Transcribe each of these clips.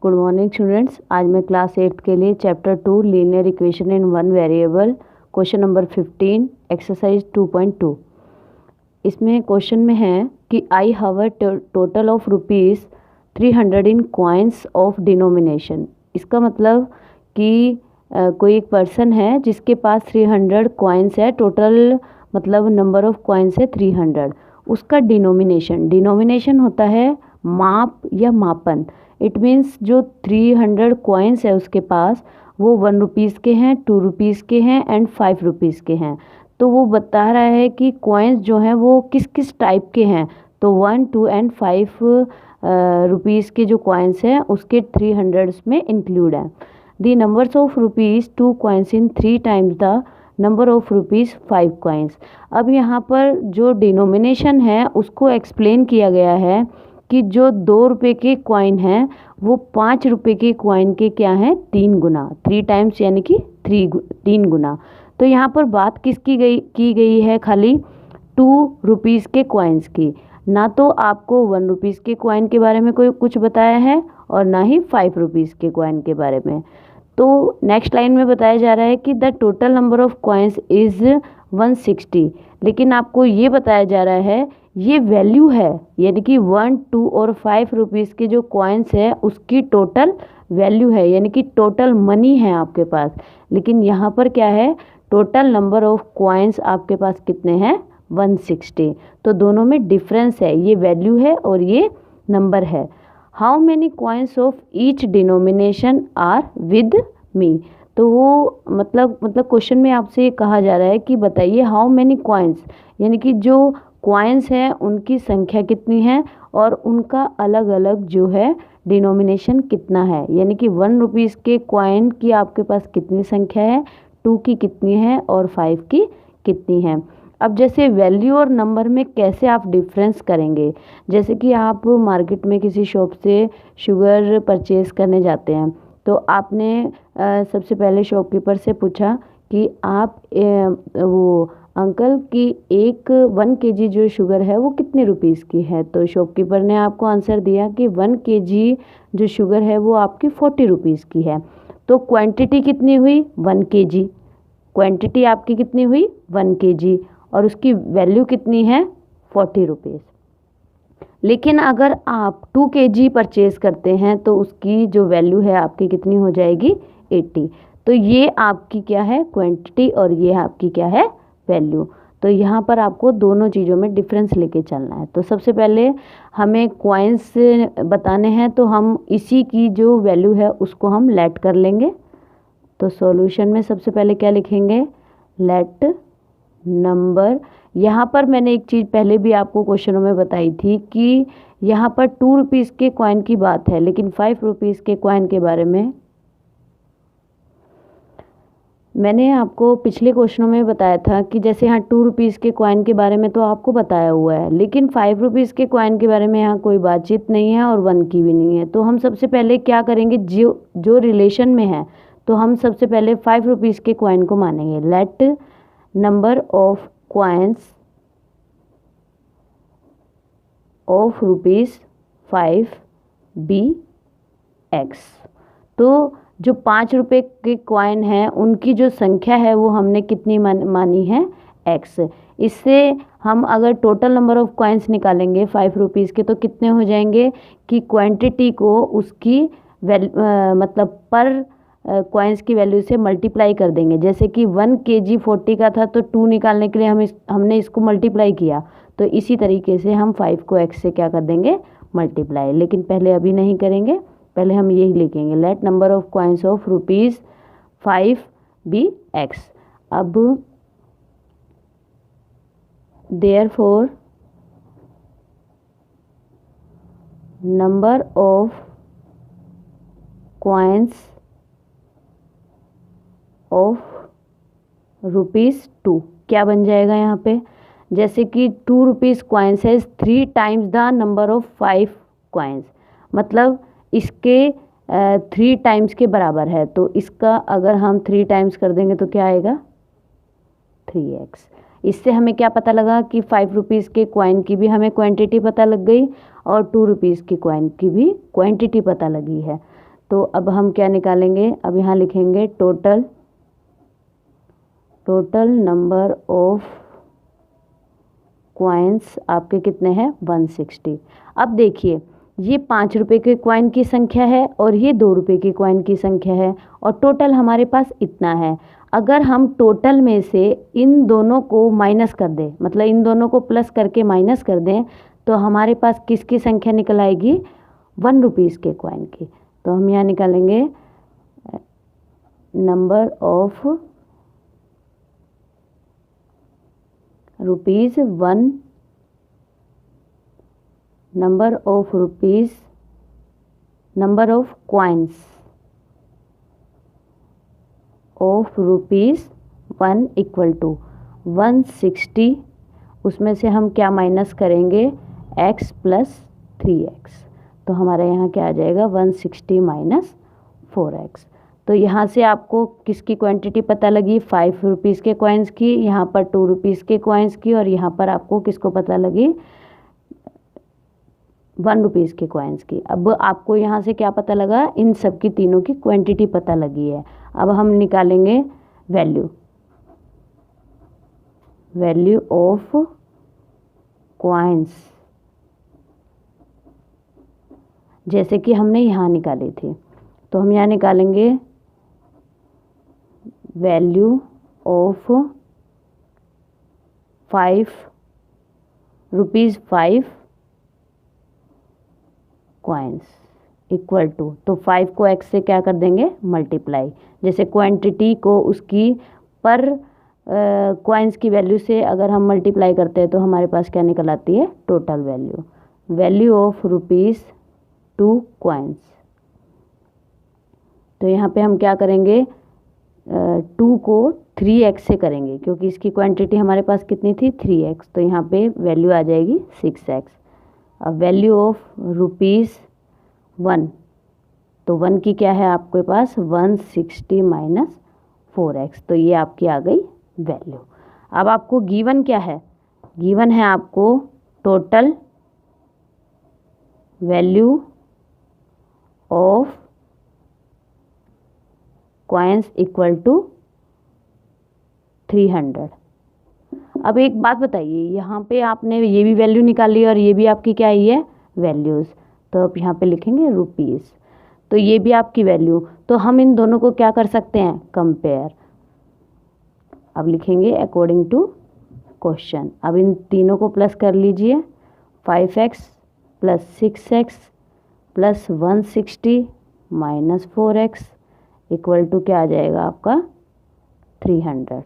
Good morning students. आज मैं class 8 के लिए chapter 2 linear equation in one variable question number 15 exercise 2.2। इसमें क्वेश्चन में है कि I have a total of rupees 300 in coins of denomination. इसका मतलब कि कोई एक पर्सन है जिसके पास 300 कॉइन्स है। टोटल मतलब नंबर ऑफ कॉइन्स है 300। उसका डिनोमिनेशन होता है माप या मापन। इट मीन्स जो 300 कॉइन्स है उसके पास वो 1 रुपीज़ के हैं, 2 रुपीज़ के हैं एंड 5 रुपीज़ के हैं। तो वो बता रहा है कि कॉइन्स जो हैं वो किस किस टाइप के हैं। तो 1, 2 एंड 5 रुपीज़ के जो कॉइन्स हैं उसके 300 में इंक्लूड है। The numbers of rupees 2 coins in 3 times the number of rupees 5 coins. अब यहाँ पर जो डिनोमिनेशन है उसको एक्सप्लेन किया गया है कि जो 2 रुपये के कॉइन हैं वो 5 रुपये के कॉइन के क्या हैं 3 गुना, 3 टाइम्स यानी कि 3 गुना। तो यहाँ पर बात किसकी की गई है, खाली 2 रुपीज़ के कॉइन्स की। ना तो आपको 1 रुपीज़ के कॉइन के बारे में कोई कुछ बताया है और ना ही 5 रुपीज़ के कॉइन के बारे में। तो नेक्स्ट लाइन में बताया जा रहा है कि the total number of coins is 160। लेकिन आपको ये बताया जा रहा है ये वैल्यू है, यानी कि 1, 2 और 5 रुपीज़ के जो कॉइन्स है उसकी टोटल वैल्यू है, यानी कि टोटल मनी है आपके पास। लेकिन यहाँ पर क्या है, टोटल नंबर ऑफ कॉइन्स आपके पास कितने हैं 160। तो दोनों में डिफरेंस है, ये वैल्यू है और ये नंबर है। How many coins of each denomination are with me. तो वो मतलब क्वेश्चन में आपसे ये कहा जा रहा है कि बताइए हाउ मैनी कॉइन्स, यानी कि जो कॉइन्स हैं उनकी संख्या कितनी है और उनका अलग अलग जो है डिनोमिनेशन कितना है। यानी कि 1 रुपीज़ के कॉइन की आपके पास कितनी संख्या है, 2 की कितनी है और 5 की कितनी है। अब जैसे वैल्यू और नंबर में कैसे आप डिफरेंस करेंगे, जैसे कि आप मार्केट में किसी शॉप से शुगर परचेज़ करने जाते हैं तो आपने सबसे पहले शॉपकीपर से पूछा कि आप वो अंकल की 1 kg जो शुगर है वो कितने रुपीज़ की है। तो शॉपकीपर ने आपको आंसर दिया कि 1 kg जो शुगर है वो आपकी 40 रुपीज़ की है। तो क्वांटिटी कितनी हुई 1 kg, क्वांटिटी आपकी कितनी हुई 1 kg और उसकी वैल्यू कितनी है 40 रुपीज़। लेकिन अगर आप 2 kg परचेज़ करते हैं तो उसकी जो वैल्यू है आपकी कितनी हो जाएगी 80। तो ये आपकी क्या है क्वांटिटी और ये आपकी क्या है वैल्यू। तो यहाँ पर आपको दोनों चीज़ों में डिफरेंस लेके चलना है। तो सबसे पहले हमें कॉइन्स बताने हैं तो हम इसी की जो वैल्यू है उसको हम लेट कर लेंगे। तो सॉल्यूशन में सबसे पहले क्या लिखेंगे, लेट नंबर। यहाँ पर मैंने एक चीज़ पहले भी आपको क्वेश्चनों में बताई थी कि यहाँ पर 2 रुपीज़ के कॉइन की बात है, लेकिन 5 रुपीज़ के कॉइन के बारे में मैंने आपको पिछले क्वेश्चनों में बताया था कि जैसे यहाँ 2 रुपीज़ के कॉइन के बारे में तो आपको बताया हुआ है, लेकिन 5 रुपीज़ के कॉइन के बारे में यहाँ कोई बातचीत नहीं है और 1 की भी नहीं है। तो हम सबसे पहले क्या करेंगे, जो रिलेशन में है तो हम सबसे पहले 5 रुपीज़ के कॉइन को मानेंगे। Let number of coins of rupees 5 be X. तो जो 5 रुपये के कॉइन हैं उनकी जो संख्या है वो हमने कितनी मानी है x। इससे हम अगर टोटल नंबर ऑफ कॉइन्स निकालेंगे 5 रुपीज़ के तो कितने हो जाएंगे कि क्वांटिटी को उसकी मतलब पर कॉइन्स की वैल्यू से मल्टीप्लाई कर देंगे। जैसे कि 1 kg 40 का था तो 2 निकालने के लिए हमने इसको मल्टीप्लाई किया, तो इसी तरीके से हम 5 को x से क्या कर देंगे मल्टीप्लाई। लेकिन पहले अभी नहीं करेंगे, पहले हम यही लिखेंगे let number of coins of rupees 5 be x. अब therefore number of coins of rupees 2 क्या बन जाएगा यहाँ पे, जैसे कि 2 रुपीज़ कॉइन्स है 3 times the number of 5 coins, मतलब इसके 3 टाइम्स के बराबर है। तो इसका अगर हम 3 टाइम्स कर देंगे तो क्या आएगा 3x। इससे हमें क्या पता लगा कि 5 रुपीज़ के कॉइन की भी हमें क्वांटिटी पता लग गई और 2 रुपीज़ की कॉइन की भी क्वांटिटी पता लगी है। तो अब हम क्या निकालेंगे, अब यहाँ लिखेंगे टोटल नंबर ऑफ कॉइन्स आपके कितने हैं 160। अब देखिए ये 5 रुपये के कॉइन की संख्या है और ये 2 रुपये की कॉइन की संख्या है और टोटल हमारे पास इतना है। अगर हम टोटल में से इन दोनों को माइनस कर दें, मतलब इन दोनों को प्लस करके माइनस कर दें, तो हमारे पास किसकी संख्या निकल आएगी 1 रुपीज़ के कॉइन की। तो हम यहाँ निकालेंगे number of rupees 1, number of coins of rupees 1 equal to 160। उसमें से हम क्या माइनस करेंगे x प्लस 3x, तो हमारे यहाँ क्या आ जाएगा 160 माइनस 4x। तो यहाँ से आपको किसकी क्वांटिटी पता लगी 5 रुपीज़ के कॉइन्स की, यहाँ पर 2 रुपीज़ के कॉइन्स की, और यहाँ पर आपको किसको पता लगी 1 रुपीज़ के कॉइन्स की। अब आपको यहाँ से क्या पता लगा, इन सब की तीनों की क्वांटिटी पता लगी है। अब हम निकालेंगे वैल्यू ऑफ कॉइन्स, जैसे कि हमने यहाँ निकाली थी। तो हम यहाँ निकालेंगे value of 5 rupees 5 coins equal to, तो 5 को x से क्या कर देंगे मल्टीप्लाई, जैसे क्वांटिटी को उसकी पर कॉइन्स की वैल्यू से अगर हम मल्टीप्लाई करते हैं तो हमारे पास क्या निकल आती है total value of rupees 2 coins. तो यहाँ पे हम क्या करेंगे 2 को 3x से करेंगे, क्योंकि इसकी क्वांटिटी हमारे पास कितनी थी 3x, तो यहाँ पे वैल्यू आ जाएगी 6x। अब वैल्यू ऑफ रुपीज़ 1, तो 1 की क्या है आपके पास 160 माइनस 4x, तो ये आपकी आ गई वैल्यू। अब आपको गिवन क्या है, गिवन है आपको total value of coins equal to 300। अब एक बात बताइए, यहाँ पे आपने ये भी वैल्यू निकाली और ये भी आपकी क्या आई है वैल्यूज़, तो अब यहाँ पे लिखेंगे रुपीज़, तो ये भी आपकी वैल्यू, तो हम इन दोनों को क्या कर सकते हैं कंपेयर। अब लिखेंगे अकॉर्डिंग टू क्वेश्चन। अब इन तीनों को प्लस कर लीजिए, 5x plus 6x plus 160 minus 4x equal to क्या आ जाएगा आपका 300।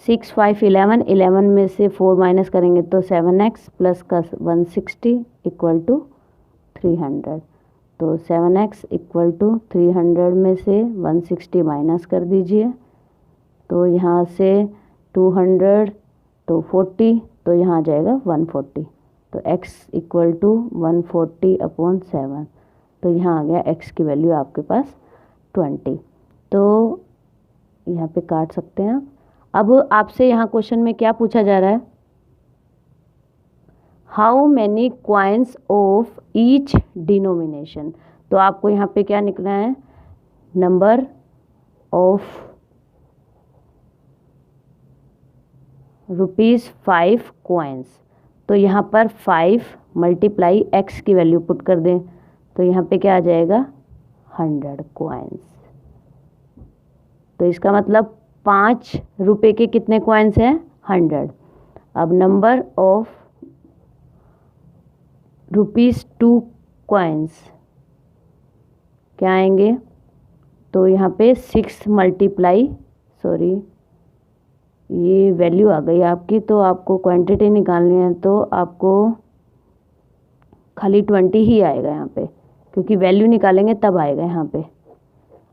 6 5 11 में से 4 माइनस करेंगे तो 7x प्लस का 160 इक्वल टू 300। तो 7x इक्वल टू 300 में से 160 माइनस कर दीजिए, तो यहाँ से 200 तो 40, तो यहाँ आ जाएगा 140, तो x इक्वल टू 140/7, तो यहाँ आ गया x की वैल्यू आपके पास 20। तो यहाँ पे काट सकते हैं आप। अब आपसे यहाँ क्वेश्चन में क्या पूछा जा रहा है, how many coins of each denomination, तो आपको यहाँ पे क्या निकला है नंबर ऑफ रुपीज़ 5 कॉइन्स, तो यहाँ पर 5 मल्टीप्लाई x की वैल्यू पुट कर दें, तो यहाँ पे क्या आ जाएगा 100 कॉइन्स। तो इसका मतलब 5 रुपये के कितने कॉइन्स हैं 100। अब नंबर ऑफ रुपीज़ 2 कॉइन्स क्या आएंगे, तो यहाँ पे 6 मल्टीप्लाई, सॉरी ये वैल्यू आ गई आपकी, तो आपको क्वांटिटी निकालनी है तो आपको खाली 20 ही आएगा यहाँ पे, क्योंकि वैल्यू निकालेंगे तब आएगा यहाँ पे।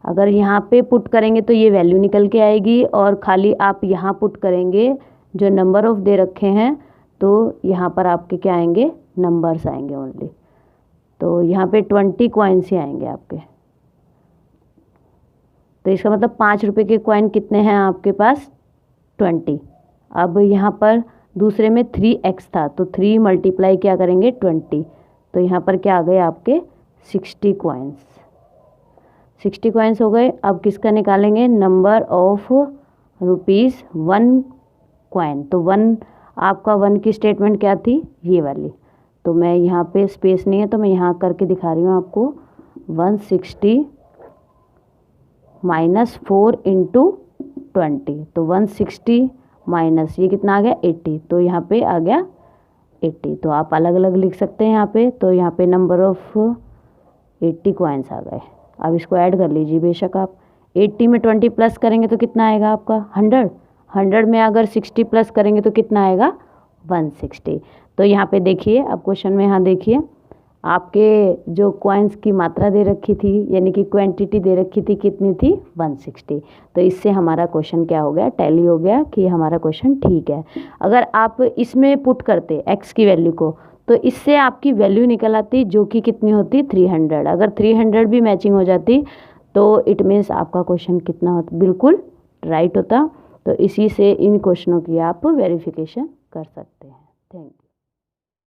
अगर यहाँ पे पुट करेंगे तो ये वैल्यू निकल के आएगी, और खाली आप यहाँ पुट करेंगे जो नंबर ऑफ दे रखे हैं, तो यहाँ पर आपके क्या आएंगे नंबर्स आएंगे ओनली, तो यहाँ पे 20 कॉइन्स ही आएंगे आपके। तो इसका मतलब 5 रुपये के कॉइन कितने हैं आपके पास 20। अब यहाँ पर दूसरे में 3x था, तो 3 मल्टीप्लाई क्या करेंगे 20, तो यहाँ पर क्या आ गए आपके 60 कॉइन्स। 60 कॉइन्स हो गए। अब किसका निकालेंगे, नंबर ऑफ रुपीज़ 1 कॉइन। तो 1 आपका 1 की स्टेटमेंट क्या थी, ये वाली। तो मैं यहाँ पे स्पेस नहीं है तो मैं यहाँ करके दिखा रही हूँ आपको। 160 माइनस 4 इंटू 20, तो 160 माइनस ये कितना आ गया 80, तो यहाँ पे आ गया 80। तो आप अलग अलग लिख सकते हैं यहाँ पे। तो यहाँ पे नंबर ऑफ 80 कॉइन्स आ गए। अब इसको ऐड कर लीजिए बेशक आप। 80 में 20 प्लस करेंगे तो कितना आएगा आपका 100। 100 में अगर 60 प्लस करेंगे तो कितना आएगा 160। तो यहाँ पे देखिए, अब क्वेश्चन में यहाँ देखिए, आपके जो कॉइन्स की मात्रा दे रखी थी, यानी कि क्वांटिटी दे रखी थी, कितनी थी 160। तो इससे हमारा क्वेश्चन क्या हो गया, टैली हो गया कि हमारा क्वेश्चन ठीक है। अगर आप इसमें पुट करते x की वैल्यू को, तो इससे आपकी वैल्यू निकल आती जो कि कितनी होती 300। अगर 300 भी मैचिंग हो जाती तो इट मीन्स आपका क्वेश्चन कितना होता, बिल्कुल राइट होता। तो इसी से इन क्वेश्चनों की आप वेरिफिकेशन कर सकते हैं। Thank you.